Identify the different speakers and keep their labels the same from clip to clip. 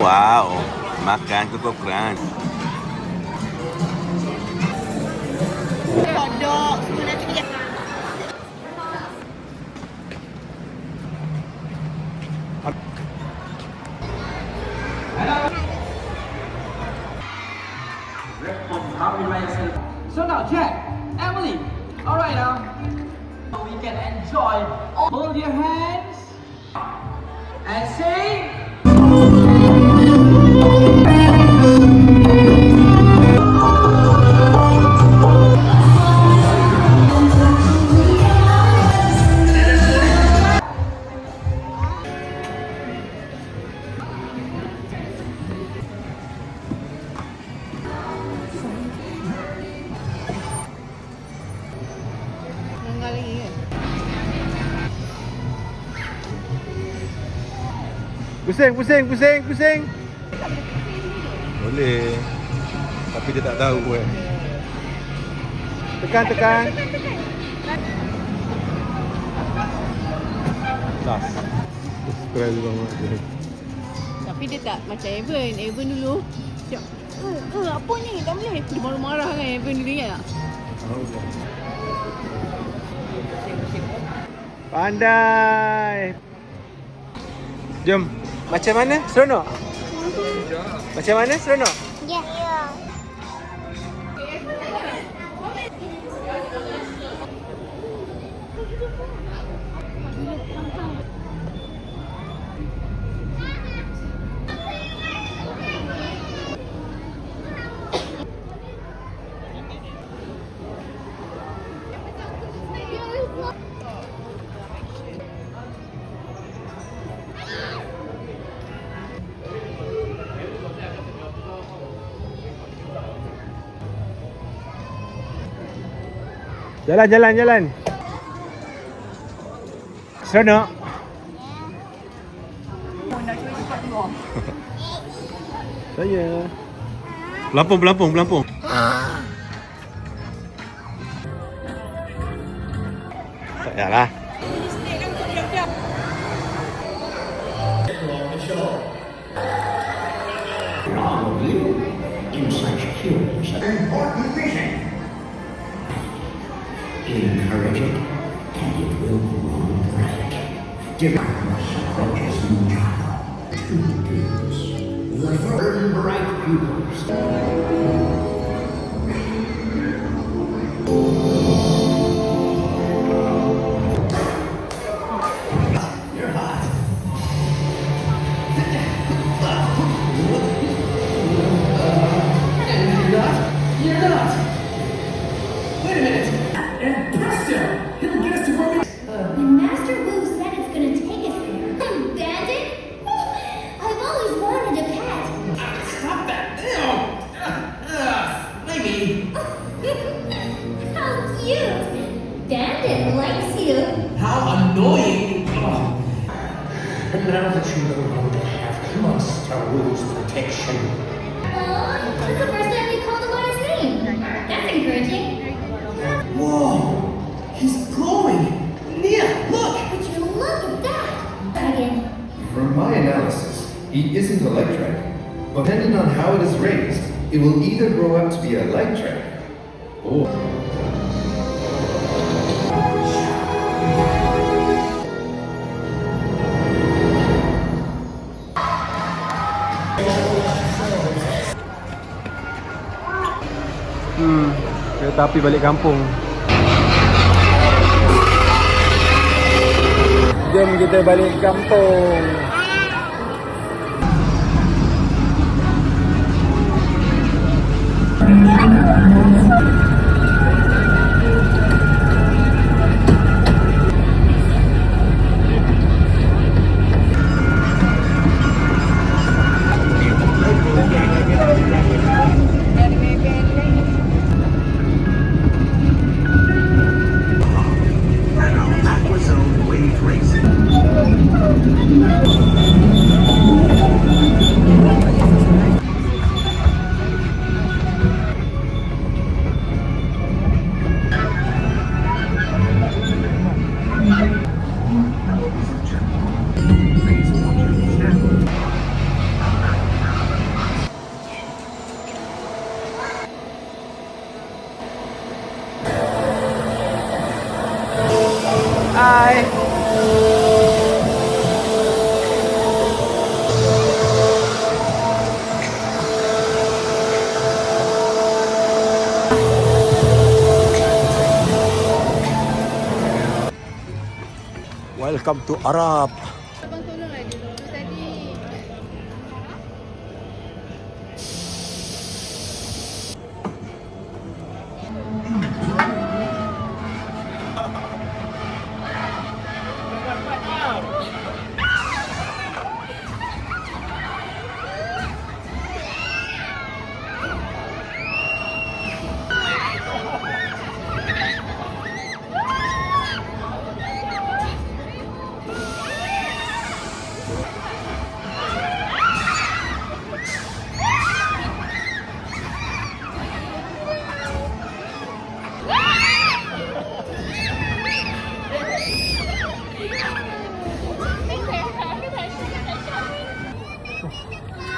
Speaker 1: Wow, makan Koko Crunch.
Speaker 2: Kodok semua nanti dia.
Speaker 3: So now, Jack, Emily, all right now, we can enjoy. Hold your hands and sing.
Speaker 2: Longgar lagi ke?
Speaker 1: Pusing. Boleh. Tapi dia tak tahu kan. Tekan. Last. Scroll banget dia.
Speaker 2: Tapi dia tak macam Evan. Evan dulu cakap, apa ni? Tak boleh. Dia marah-marah kan Evan dulu ingat tak?
Speaker 1: Pandai. Jom. Macam mana? Seronok? Macam mana? Seronok?
Speaker 2: Ya.
Speaker 1: Jalan. Seronok? Saya. Pelampung. Tak payahlah.
Speaker 4: In such curious and important mission. Encourage it, and it will grow bright. Developers approaches new child. Two pupils. The first bright pupils. You're hot. You're not. Wait a minute. And presto, it'll get us to where we.
Speaker 5: And Master Wu said it's gonna take us there. Bandit? I've always wanted a pet.
Speaker 4: Stop that! Ew! Maybe.
Speaker 5: How cute! Bandit likes you.
Speaker 4: How annoying! And now that you know how to have Master Wu's protection.
Speaker 5: It's the first time you called him by his name. That's encouraging.
Speaker 4: Whoa! He's glowing! Nia, look!
Speaker 5: Would you look at that? Dragon.
Speaker 6: From my analysis, he isn't a light dragon, but depending on how it is raised, it will either grow up to be a light dragon, or...
Speaker 1: Kereta api balik kampung. Jom kita balik kampung.
Speaker 4: That was a wave racing.
Speaker 1: Bye. Welcome to Arab.
Speaker 2: Abang tolong lah dulu. Tadi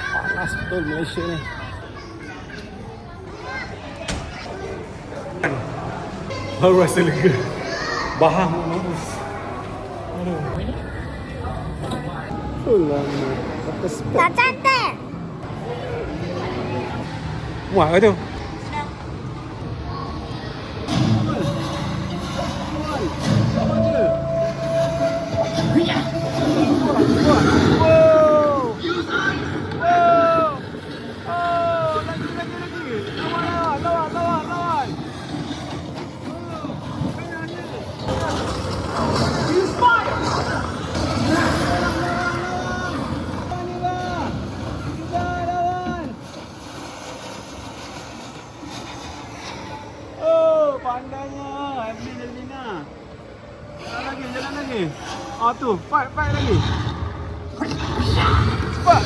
Speaker 1: Panas betul Malaysia ni. Baru rasa lega. Bahang mampus. Aduh. Lama. Pakai spek.
Speaker 5: Tak cantik.
Speaker 1: Muat ke tu? Pandainya Evelina. Jalan lagi. Ah tu, fight lagi. Cepat.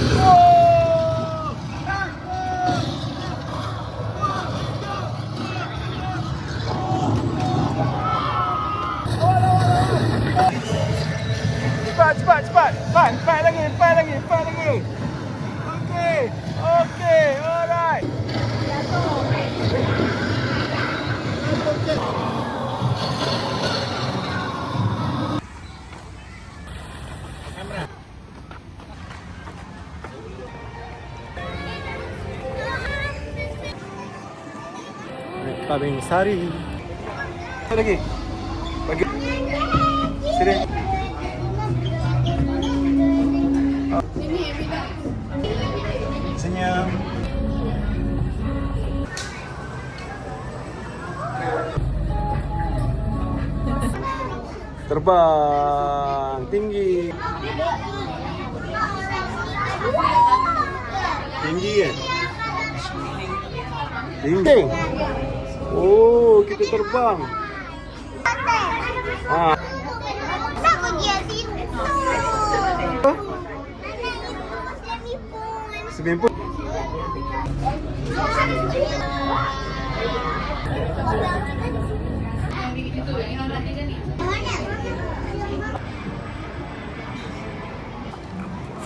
Speaker 1: Cepat. Fight lagi. Okay, alright. Tabing Sari. Lagi. Bagi. Sini.
Speaker 2: sini Evina.
Speaker 1: Senyum. Terbang tinggi. Tinggi kan? Tinggi. Oh, kita terbang. Ah.
Speaker 5: Tak pergi kat situ.
Speaker 1: Swimming pool.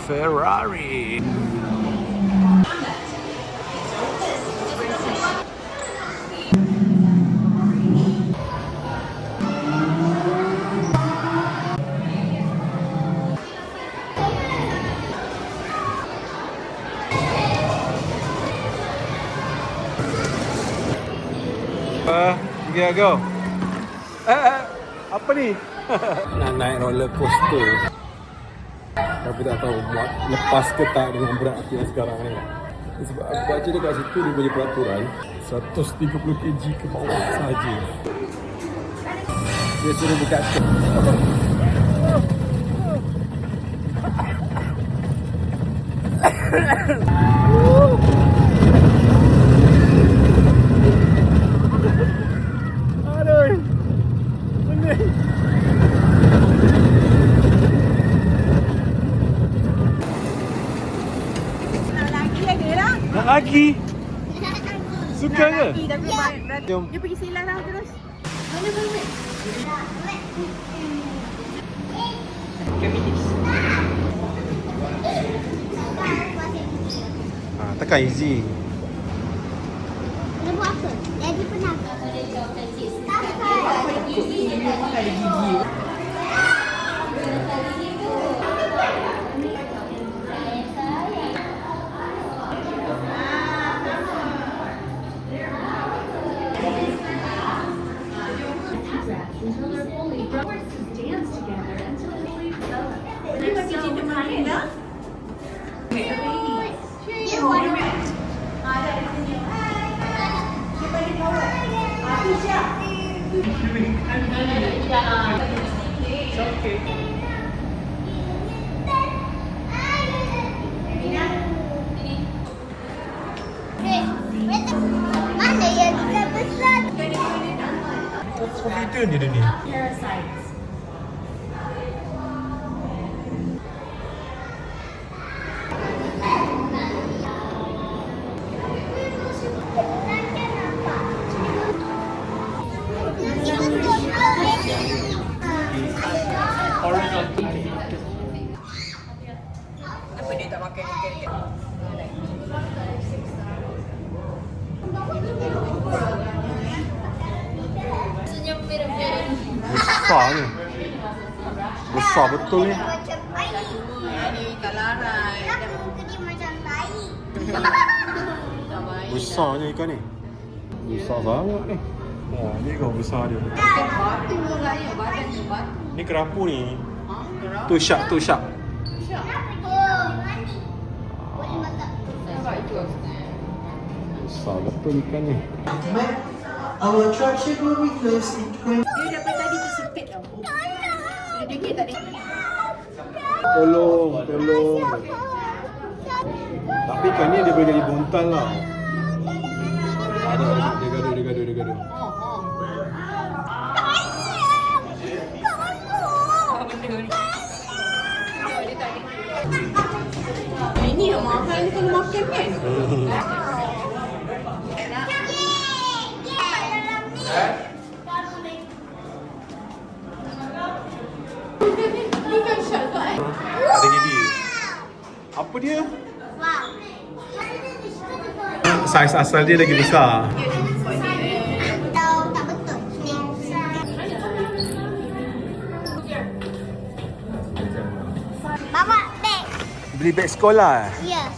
Speaker 1: Ferrari. Okay, go. Apa ni? Nak naik roller coaster. Tapi tak tahu buat lepas ke tak dengan berat hati yang sekarang ni. Sebab aku baca dekat situ dia punya peraturan 130 kg ke bawah sahaja. Dia suruh buka tu. Aduh. Pening. Nak lagi? Suka ke?
Speaker 2: Tapi
Speaker 1: Jom.
Speaker 2: dia pergi silang lah terus.
Speaker 1: Tekan easy.
Speaker 5: Nak buat apa? Lagi penat. You want mana yang kita pesan?
Speaker 1: Forbidden dia ni.
Speaker 2: Apa dia tak makan ikan?
Speaker 1: Besar ni. Besar betul ni.
Speaker 5: Macam bayi.
Speaker 2: Ni tak larai.
Speaker 5: Kenapa muka dia macam bayi?
Speaker 2: Tak baik.
Speaker 1: Besarnya ikan ni. Besar sangat ni. Oh, ni kau besar dia.
Speaker 2: Batu raya badan tu batu.
Speaker 1: Ni kerapu ni.
Speaker 2: Ha? Gerak.
Speaker 1: Tu shark, tu shark.
Speaker 5: Kenapa dia mandi? Boleh masak.
Speaker 2: Nampak itu maksudnya.
Speaker 1: Besar betul ikan ni.
Speaker 7: Our attraction will be closed in 20.
Speaker 2: Dia daripada tadi tu sempit tau. Dia degil tak dia?
Speaker 1: Tolong, tolong. Tapi ikan ni dia boleh jadi buntal lah. Ada, dia gaduh.
Speaker 2: Ini yang mahal ni kalau makan kan? Ni kan syak tu kan?
Speaker 1: Ada gigi. Apa dia? Saiz asal dia lagi besar.
Speaker 5: Tahu tak betul. Bawa beg.
Speaker 1: Beli beg sekolah.
Speaker 5: Yes.